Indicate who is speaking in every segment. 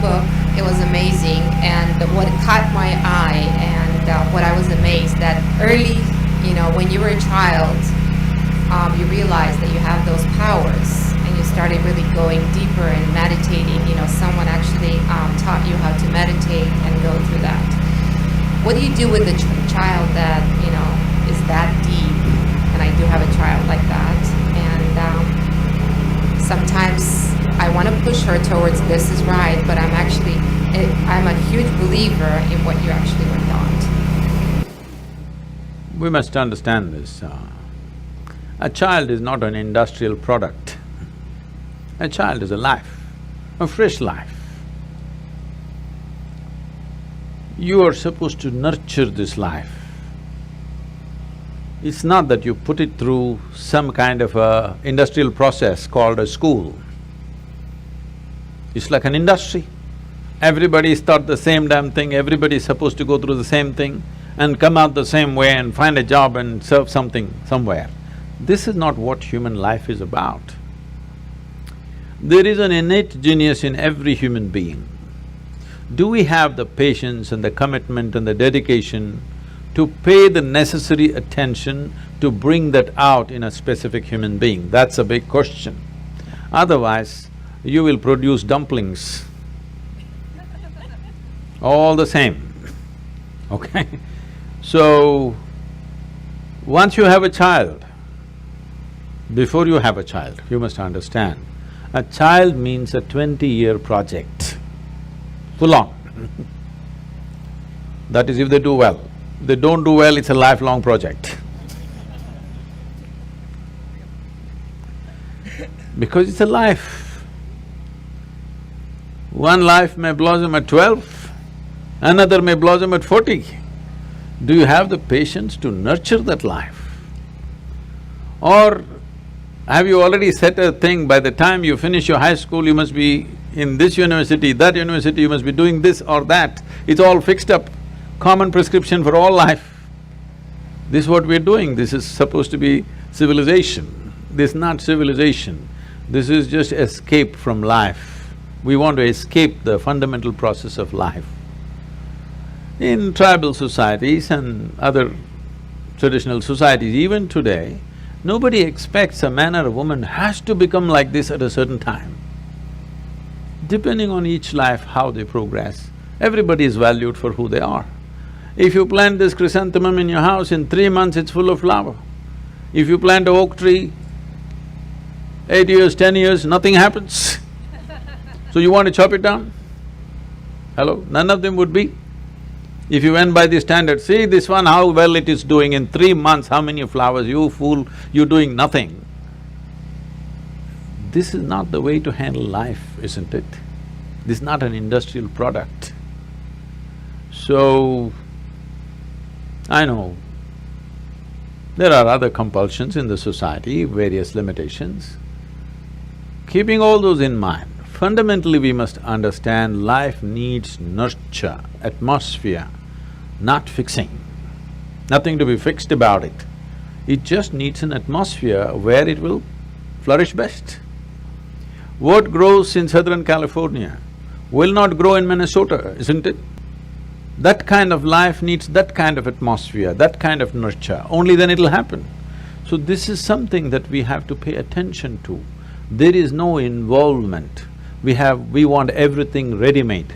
Speaker 1: book. It was amazing, and what caught my eye and what I was amazed that early, when you were a child, you realized that you have those powers, and you started really going deeper and meditating. Someone actually taught you how to meditate and go through that. What do you do with the child that is that deep? And I do have a child like that, and sometimes I want to push her towards this is right, but I'm a huge believer in what you actually were taught.
Speaker 2: We must understand this. A child is not an industrial product. A child is a life, a fresh life. You are supposed to nurture this life. It's not that you put it through some kind of a industrial process called a school. It's like an industry. Everybody is taught the same damn thing, everybody is supposed to go through the same thing and come out the same way and find a job and serve something somewhere. This is not what human life is about. There is an innate genius in every human being. Do we have the patience and the commitment and the dedication to pay the necessary attention to bring that out in a specific human being? That's a big question. Otherwise, you will produce dumplings, all the same, okay? So, once you have a child, before you have a child, you must understand, a child means a 20-year project, full on. That is if they do well. If they don't do well, it's a lifelong project. Because it's a life. One life may blossom at 12, another may blossom at 40. Do you have the patience to nurture that life? Or have you already set a thing, by the time you finish your high school, you must be in this university, that university, you must be doing this or that. It's all fixed up, common prescription for all life. This is what we're doing, this is supposed to be civilization. This is not civilization, this is just escape from life. We want to escape the fundamental process of life. In tribal societies and other traditional societies, even today, nobody expects a man or a woman has to become like this at a certain time. Depending on each life, how they progress, everybody is valued for who they are. If you plant this chrysanthemum in your house, in 3 months it's full of flower. If you plant an oak tree, 8 years, 10 years, nothing happens. So you want to chop it down? Hello? None of them would be. If you went by the standard, see this one, how well it is doing, in 3 months, how many flowers, you fool, you're doing nothing. This is not the way to handle life, isn't it? This is not an industrial product. So, I know there are other compulsions in the society, various limitations. Keeping all those in mind, fundamentally we must understand life needs nurture, atmosphere, not fixing. Nothing to be fixed about it. It just needs an atmosphere where it will flourish best. What grows in Southern California will not grow in Minnesota, isn't it? That kind of life needs that kind of atmosphere, that kind of nurture, only then it'll happen. So this is something that we have to pay attention to. There is no involvement. We want everything ready-made.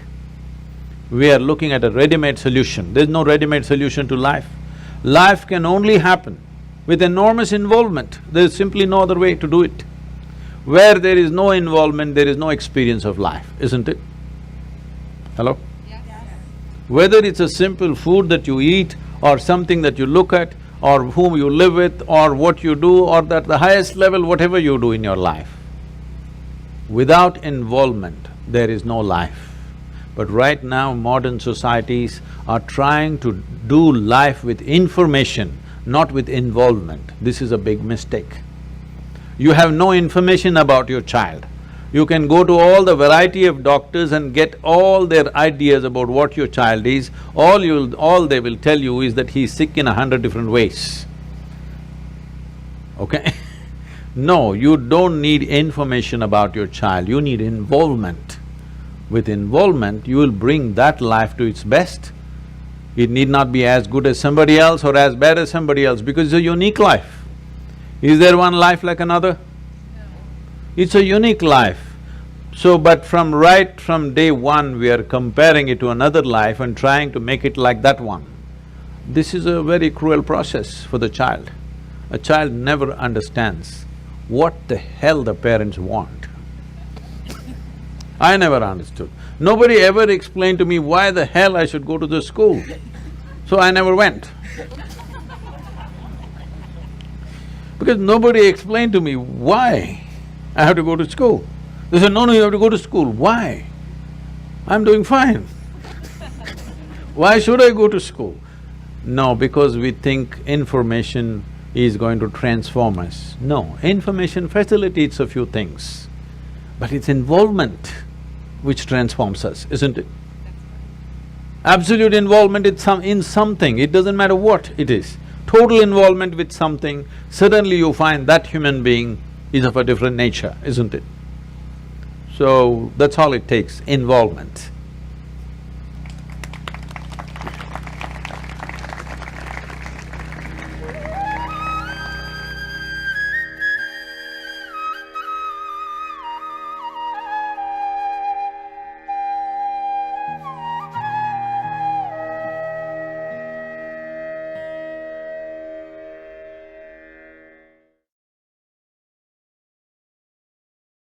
Speaker 2: We are looking at a ready-made solution. There's no ready-made solution to life. Life can only happen with enormous involvement. There's simply no other way to do it. Where there is no involvement, there is no experience of life, isn't it? Hello?
Speaker 1: Yes.
Speaker 2: Whether it's a simple food that you eat or something that you look at or whom you live with or what you do or at the highest level, whatever you do in your life, without involvement, there is no life. But right now, modern societies are trying to do life with information, not with involvement. This is a big mistake. You have no information about your child. You can go to all the variety of doctors and get all their ideas about what your child is. All they will tell you is that he's sick in 100 different ways. Okay? No, you don't need information about your child, you need involvement. With involvement, you will bring that life to its best. It need not be as good as somebody else or as bad as somebody else because it's a unique life. Is there one life like another? It's a unique life. So, but right from day one, we are comparing it to another life and trying to make it like that one. This is a very cruel process for the child. A child never understands what the hell the parents want. I never understood. Nobody ever explained to me why the hell I should go to the school. So I never went. Because nobody explained to me why I have to go to school. They said, no, you have to go to school. Why? I'm doing fine. Why should I go to school? No, because we think information is going to transform us. No, information facilitates a few things, but it's involvement which transforms us, isn't it? Absolute involvement in something, it doesn't matter what it is. Total involvement with something, suddenly you find that human being is of a different nature, isn't it? So, that's all it takes, involvement.